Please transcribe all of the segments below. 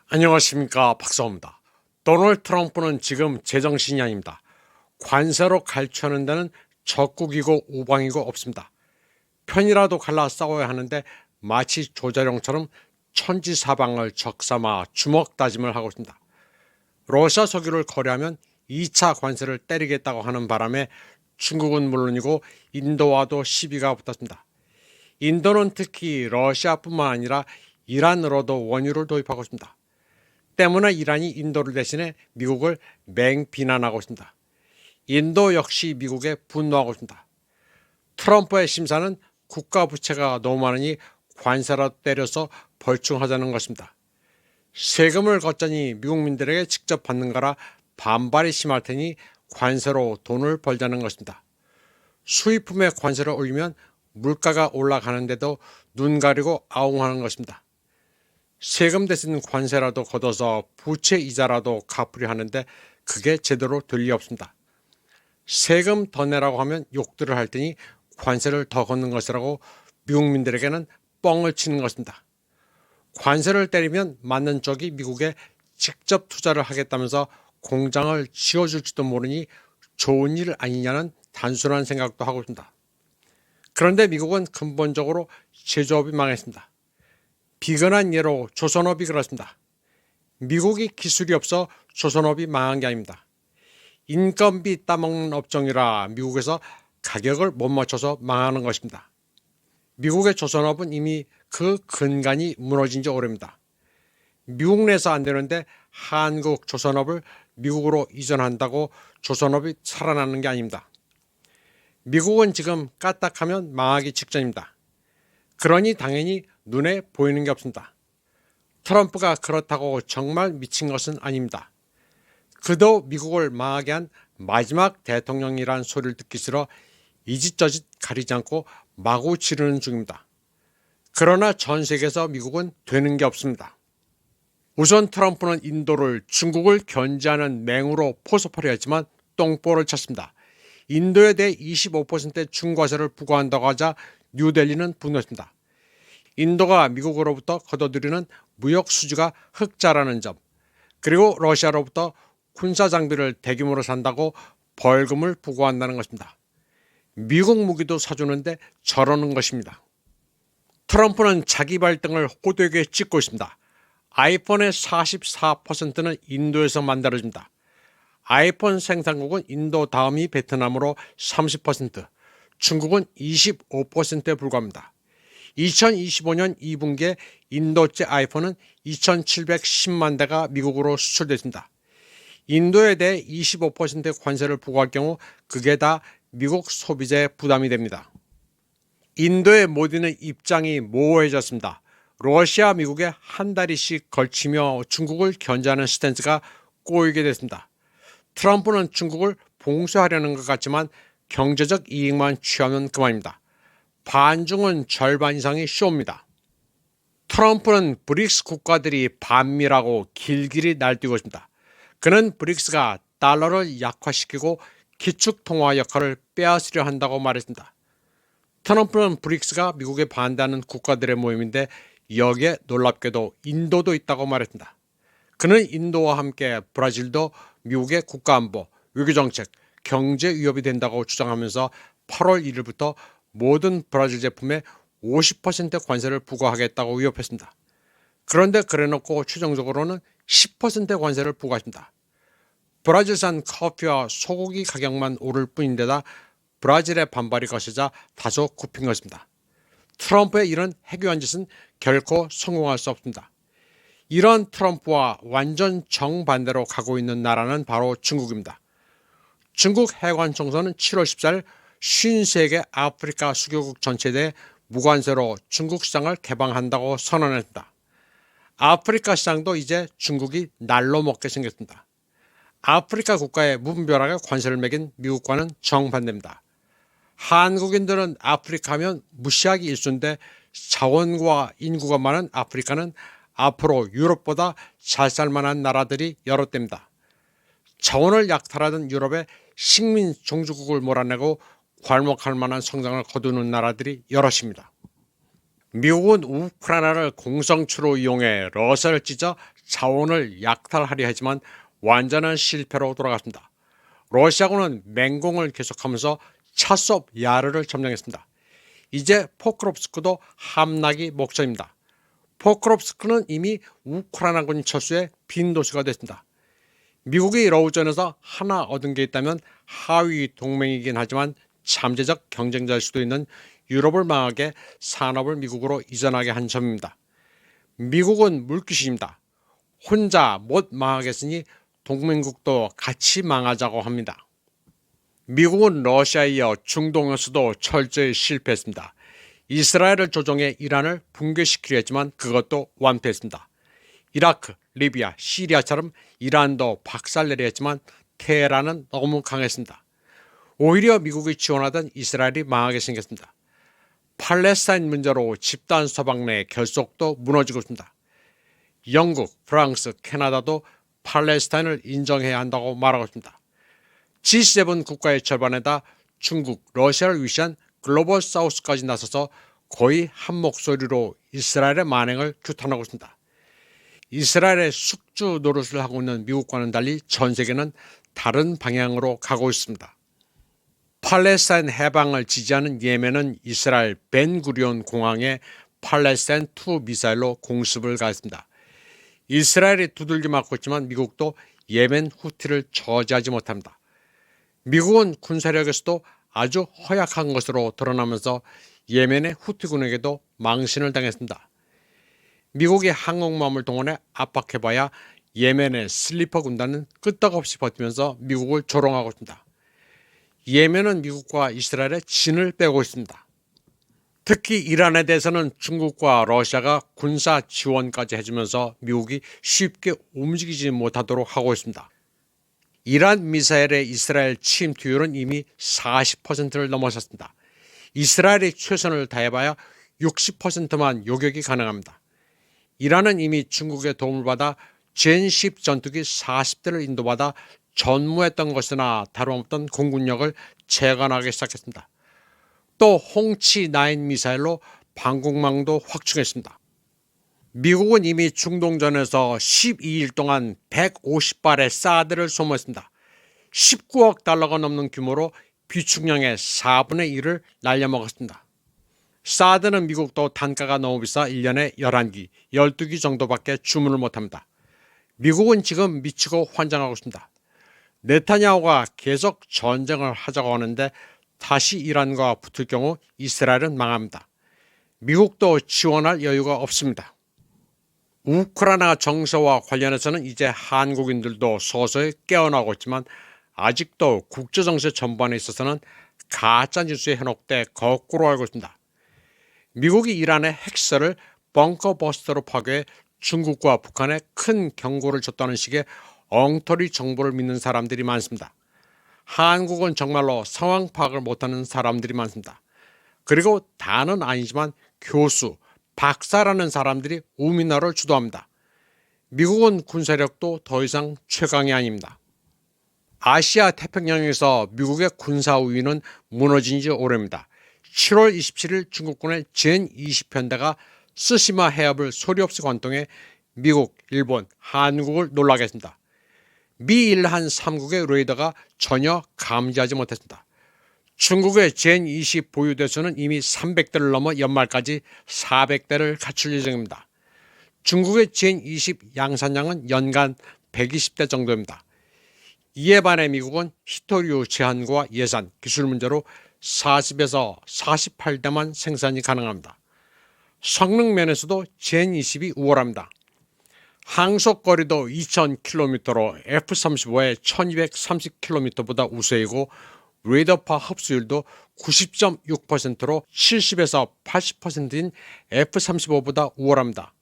안녕하십니까, 박사호입니다. 도널드 트럼프는 지금 제정신이 아닙니다. 관세로 갈취하는 데는 적국이고 우방이고 없습니다. 편이라도 갈라 싸워야 하는데 마치 조자룡처럼 천지사방을 적삼아 주먹 다짐을 하고 있습니다. 러시아 석유를 거래하면 2차 관세를 때리겠다고 하는 바람에 중국은 물론이고 인도와도 시비가 붙었습니다. 인도는 특히 러시아뿐만 아니라 이란으로도 원유를 도입하고 있습니다. 때문에 이란이 인도를 대신해 미국을 맹비난하고 있습니다. 인도 역시 미국에 분노하고 있습니다. 트럼프의 심사는 국가 부채가 너무 많으니 관세라도 때려서 벌충하자는 것입니다. 세금을 걷자니 미국민들에게 직접 받는 거라 반발이 심할 테니 관세로 돈을 벌자는 것입니다. 수입품에 관세를 올리면 물가가 올라가는데도 눈 가리고 아웅하는 것입니다. 세금 대신 관세라도 걷어서 부채 이자라도 갚으려 하는데 그게 제대로 될 리 없습니다. 세금 더 내라고 하면 욕들을 할 테니 관세를 더 걷는 것이라고 미국민들에게는 뻥을 치는 것입니다. 관세를 때리면 맞는 쪽이 미국에 직접 투자를 하겠다면서 공장을 지어줄지도 모르니 좋은 일 아니냐는 단순한 생각도 하고 있습니다. 그런데 미국은 근본적으로 제조업이 망했습니다. 비근한 예로 조선업이 그렇습니다. 미국이 기술이 없어 조선업이 망한 게 아닙니다. 인건비 따먹는 업종이라 미국에서 가격을 못 맞춰서 망하는 것입니다. 미국의 조선업은 이미 그 근간이 무너진 지 오래입니다. 미국 내에서 안 되는데 한국 조선업을 미국으로 이전한다고 조선업이 살아나는 게 아닙니다. 미국은 지금 까딱하면 망하기 직전입니다. 그러니 당연히 눈에 보이는 게 없습니다. 트럼프가 그렇다고 정말 미친 것은 아닙니다. 그도 미국을 망하게 한 마지막 대통령이란 소리를 듣기 싫어 이짓저짓 가리지 않고 마구 지르는 중입니다. 그러나 전 세계에서 미국은 되는 게 없습니다. 우선 트럼프는 인도를 중국을 견제하는 맹으로 포섭하려 했지만 똥볼을 쳤습니다. 인도에 대해 25%의 중과세를 부과한다고 하자 뉴델리는 분노했습니다. 인도가 미국으로부터 거둬들이는 무역 수지가 흑자라는 점, 그리고 러시아로부터 군사 장비를 대규모로 산다고 벌금을 부과한다는 것입니다. 미국 무기도 사주는데 저러는 것입니다. 트럼프는 자기 발등을 호되게 찍고 있습니다. 아이폰의 44%는 인도에서 만들어집니다. 아이폰 생산국은 인도 다음이 베트남으로 30%, 중국은 25%에 불과합니다. 2025년 2분기에 인도제 아이폰은 2,710만 대가 미국으로 수출됐습니다. 인도에 대해 25%의 관세를 부과할 경우 그게 다 미국 소비자의 부담이 됩니다. 인도의 모디는 입장이 모호해졌습니다. 러시아, 미국에 한 다리씩 걸치며 중국을 견제하는 스탠스가 꼬이게 됐습니다. 트럼프는 중국을 봉쇄하려는 것 같지만 경제적 이익만 취하면 그만입니다. 반중은 절반 이상이 쇼입니다. 트럼프는 브릭스 국가들이 반미라고 길길이 날뛰고 있습니다. 그는 브릭스가 달러를 약화시키고 기축통화 역할을 빼앗으려 한다고 말했습니다. 트럼프는 브릭스가 미국에 반대하는 국가들의 모임인데 여기에 놀랍게도 인도도 있다고 말했습니다. 그는 인도와 함께 브라질도 미국의 국가안보, 외교정책, 경제 위협이 된다고 주장하면서 8월 1일부터 모든 브라질 제품에 50% 관세를 부과하겠다고 위협했습니다. 그런데 그래놓고 최종적으로는 10% 관세를 부과했습니다. 브라질산 커피와 소고기 가격만 오를 뿐인데다 브라질의 반발이 거세자 다소 굽힌 것입니다. 트럼프의 이런 해괴한 짓은 결코 성공할 수 없습니다. 이런 트럼프와 완전 정반대로 가고 있는 나라는 바로 중국입니다. 중국 해관청소는 7월 14일 53개 아프리카 수교국 전체에 대해 무관세로 중국 시장을 개방한다고 선언했습니다. 아프리카 시장도 이제 중국이 날로 먹게 생겼습니다. 아프리카 국가에 무분별하게 관세를 매긴 미국과는 정반대입니다. 한국인들은 아프리카 하면 무시하기 일쑤인데 자원과 인구가 많은 아프리카는 앞으로 유럽보다 잘 살만한 나라들이 여러 대입니다. 자원을 약탈하던 유럽에 식민 종주국을 몰아내고 괄목할 만한 성장을 거두는 나라들이 여럿입니다. 미국은 우크라이나를 공성추로 이용해 러시아를 찢어 자원을 약탈하려 하지만 완전한 실패로 돌아갔습니다. 러시아군은 맹공을 계속하면서 차섭 야르를 점령했습니다. 이제 포크롭스크도 함락이 목전입니다. 포크롭스크는 이미 우크라이나군 철수의 빈 도시가 됐습니다. 미국이 러우전에서 하나 얻은 게 있다면 하위 동맹이긴 하지만 잠재적 경쟁자일 수도 있는 유럽을 망하게 산업을 미국으로 이전하게 한 점입니다. 미국은 물귀신입니다. 혼자 못 망하겠으니 동맹국도 같이 망하자고 합니다. 미국은 러시아에 이어 중동에서도 철저히 실패했습니다. 이스라엘을 조종해 이란을 붕괴시키려 했지만 그것도 완패했습니다. 이라크, 리비아, 시리아처럼 이란도 박살내려 했지만 테헤란은 너무 강했습니다. 오히려 미국이 지원하던 이스라엘이 망하게 생겼습니다. 팔레스타인 문제로 집단 서방 내 결속도 무너지고 있습니다. 영국, 프랑스, 캐나다도 팔레스타인을 인정해야 한다고 말하고 있습니다. G7 국가의 절반에다 중국, 러시아를 위시한 글로벌 사우스까지 나서서 거의 한 목소리로 이스라엘의 만행을 규탄하고 있습니다. 이스라엘의 숙주 노릇을 하고 있는 미국과는 달리 전 세계는 다른 방향으로 가고 있습니다. 팔레스타인 해방을 지지하는 예멘은 이스라엘 벤구리온 공항에 팔레스타인2 미사일로 공습을 가했습니다. 이스라엘이 두들겨 맞고 있지만 미국도 예멘 후티를 저지하지 못합니다. 미국은 군사력에서도 아주 허약한 것으로 드러나면서 예멘의 후티군에게도 망신을 당했습니다. 미국이 항공모함을 동원해 압박해봐야 예멘의 슬리퍼 군단은 끄떡없이 버티면서 미국을 조롱하고 있습니다. 예멘은 미국과 이스라엘의 진을 빼고 있습니다. 특히 이란에 대해서는 중국과 러시아가 군사 지원까지 해주면서 미국이 쉽게 움직이지 못하도록 하고 있습니다. 이란 미사일의 이스라엘 침투율은 이미 40%를 넘어섰습니다. 이스라엘이 최선을 다해봐야 60%만 요격이 가능합니다. 이란은 이미 중국의 도움을 받아 젠10 전투기 40대를 인도받아 전무했던 것이나 다름없던 공군력을 재건하기 시작했습니다. 또 홍치9 미사일로 방공망도 확충했습니다. 미국은 이미 중동전에서 12일 동안 150발의 사드를 소모했습니다. 19억 달러가 넘는 규모로 비축량의 4분의 1을 날려먹었습니다. 사드는 미국도 단가가 너무 비싸 1년에 11기, 12기 정도밖에 주문을 못합니다. 미국은 지금 미치고 환장하고 있습니다. 네타냐후가 계속 전쟁을 하자고 하는데 다시 이란과 붙을 경우 이스라엘은 망합니다. 미국도 지원할 여유가 없습니다. 우크라이나 정세와 관련해서는 이제 한국인들도 서서히 깨어나고 있지만 아직도 국제정세 전반에 있어서는 가짜뉴스에 현혹돼 거꾸로 알고 있습니다. 미국이 이란의 핵시설을 벙커버스터로 파괴해 중국과 북한에 큰 경고를 줬다는 식의 엉터리 정보를 믿는 사람들이 많습니다. 한국은 정말로 상황 파악을 못하는 사람들이 많습니다. 그리고 다는 아니지만 교수, 박사라는 사람들이 우민화를 주도합니다. 미국은 군사력도 더 이상 최강이 아닙니다. 아시아 태평양에서 미국의 군사 우위는 무너진 지 오래입니다. 7월 27일 중국군의 젠20편대가 쓰시마 해협을 소리 없이 관통해 미국, 일본, 한국을 놀라게 했습니다. 미1한 3국의 레이더가 전혀 감지하지 못했습니다. 중국의 젠20 보유대수는 이미 300대를 넘어 연말까지 400대를 갖출 예정입니다. 중국의 젠20 양산량은 연간 120대 정도입니다. 이에 반해 미국은 히토류 제한과 예산, 기술 문제로 40에서 48대만 생산이 가능합니다. 성능 면에서도 젠20이 우월합니다. 항속거리도 2000km로 F-35의 1230km보다 우세이고 레이더파 흡수율도 90.6%로 70에서 80%인 F-35보다 우월합니다.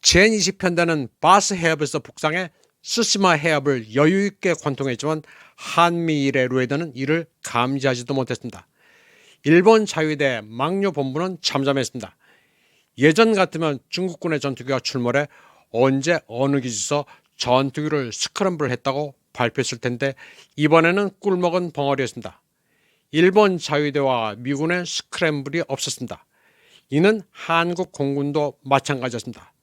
젠20 편대는 바스 해협에서 북상해 쓰시마 해협을 여유있게 관통했지만 한미일의 레이더는 이를 감지하지도 못했습니다. 일본 자위대 막료 본부는 잠잠했습니다. 예전 같으면 중국군의 전투기가 출몰해 언제 어느 기지에서 전투기를 스크램블 했다고 발표했을 텐데 이번에는 꿀먹은 벙어리였습니다. 일본 자위대와 미군의 스크램블이 없었습니다. 이는 한국 공군도 마찬가지였습니다.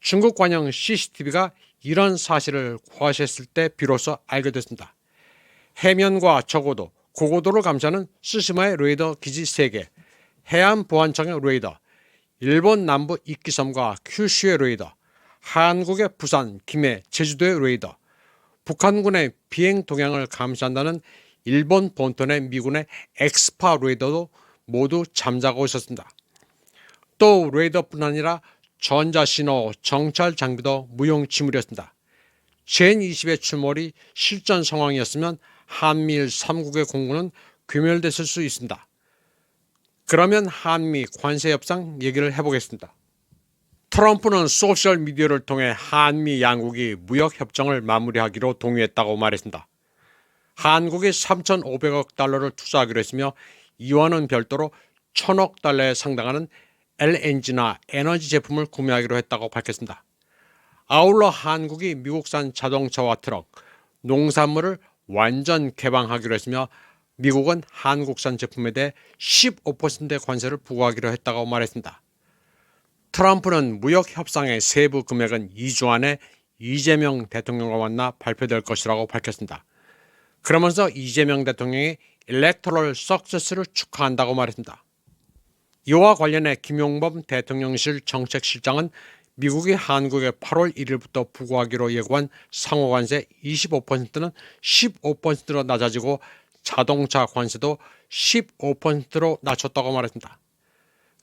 중국 관영 CCTV가 이런 사실을 과시했을 때 비로소 알게 됐습니다. 해면과 저고도, 고고도를 감시하는 스시마의 레이더 기지 3개, 해안보안청의 레이더, 일본 남부 이끼섬과 큐슈의 레이더, 한국의 부산, 김해, 제주도의 레이더, 북한군의 비행 동향을 감시한다는 일본 본토의 미군의 엑스파 레이더도 모두 잠자고 있었습니다. 또 레이더뿐 아니라 전자신호, 정찰 장비도 무용지물이었습니다. 젠20의 출몰이 실전 상황이었으면 한미일 3국의 공군은 괴멸됐을 수 있습니다. 그러면 한미 관세 협상 얘기를 해보겠습니다. 트럼프는 소셜미디어를 통해 한미 양국이 무역협정을 마무리하기로 동의했다고 말했습니다. 한국이 3,500억 달러를 투자하기로 했으며 이와는 별도로 1,000억 달러에 상당하는 LNG나 에너지 제품을 구매하기로 했다고 밝혔습니다. 아울러 한국이 미국산 자동차와 트럭, 농산물을 완전 개방하기로 했으며 미국은 한국산 제품에 대해 15%의 관세를 부과하기로 했다고 말했습니다. 트럼프는 무역 협상의 세부 금액은 2주 안에 이재명 대통령과 만나 발표될 것이라고 밝혔습니다. 그러면서 이재명 대통령이 일렉토럴 석세스를 축하한다고 말했습니다. 이와 관련해 김용범 대통령실 정책실장은 미국이 한국에 8월 1일부터 부과하기로 예고한 상호관세 25%는 15%로 낮아지고 자동차 관세도 15%로 낮췄다고 말했습니다.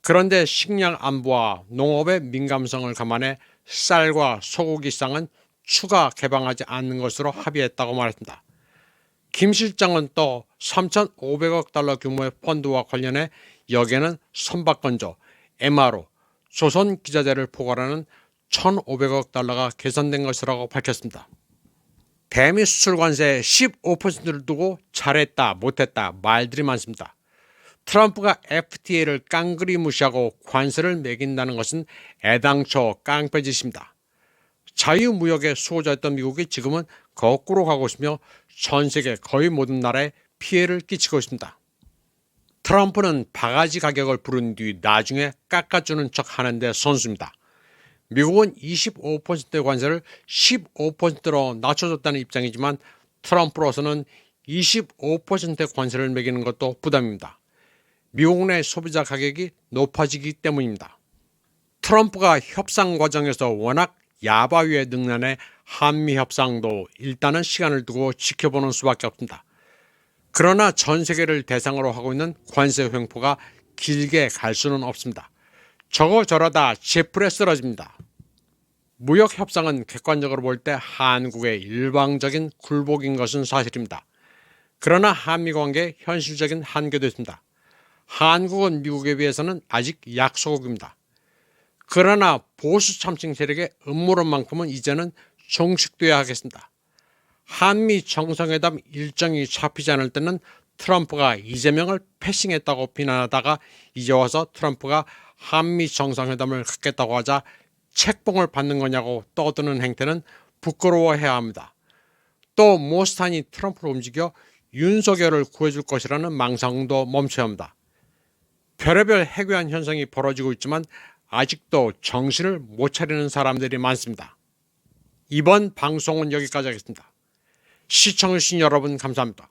그런데 식량 안보와 농업의 민감성을 감안해 쌀과 소고기 시장은 추가 개방하지 않는 것으로 합의했다고 말했습니다. 김 실장은 또 3,500억 달러 규모의 펀드와 관련해 여기에는 선박건조, MRO, 조선기자재를 포괄하는 1,500억 달러가 계산된 것이라고 밝혔습니다. 대미 수출 관세 15%를 두고 잘했다 못했다 말들이 많습니다. 트럼프가 FTA를 깡그리 무시하고 관세를 매긴다는 것은 애당초 깡패짓입니다. 자유무역의 수호자였던 미국이 지금은 거꾸로 가고 있으며 전 세계 거의 모든 나라에 피해를 끼치고 있습니다. 트럼프는 바가지 가격을 부른 뒤 나중에 깎아주는 척 하는데 선수입니다. 미국은 25%의 관세를 15%로 낮춰줬다는 입장이지만 트럼프로서는 25%의 관세를 매기는 것도 부담입니다. 미국 내 소비자 가격이 높아지기 때문입니다. 트럼프가 협상 과정에서 워낙 야바위에 능란해 한미 협상도 일단은 시간을 두고 지켜보는 수밖에 없습니다. 그러나 전 세계를 대상으로 하고 있는 관세 횡포가 길게 갈 수는 없습니다. 저러다 제풀에 쓰러집니다. 무역 협상은 객관적으로 볼 때 한국의 일방적인 굴복인 것은 사실입니다. 그러나 한미 관계의 현실적인 한계도 있습니다. 한국은 미국에 비해서는 아직 약소국입니다. 그러나 보수 참칭 세력의 음모론만큼은 이제는 종식돼야 하겠습니다. 한미 정상회담 일정이 잡히지 않을 때는 트럼프가 이재명을 패싱했다고 비난하다가 이제 와서 트럼프가 한미 정상회담을 갖겠다고 하자 책봉을 받는 거냐고 떠드는 행태는 부끄러워해야 합니다. 또 모스탄이 트럼프를 움직여 윤석열을 구해줄 것이라는 망상도 멈춰야 합니다. 별의별 해괴한 현상이 벌어지고 있지만 아직도 정신을 못 차리는 사람들이 많습니다. 이번 방송은 여기까지 하겠습니다. 시청해주신 여러분 감사합니다.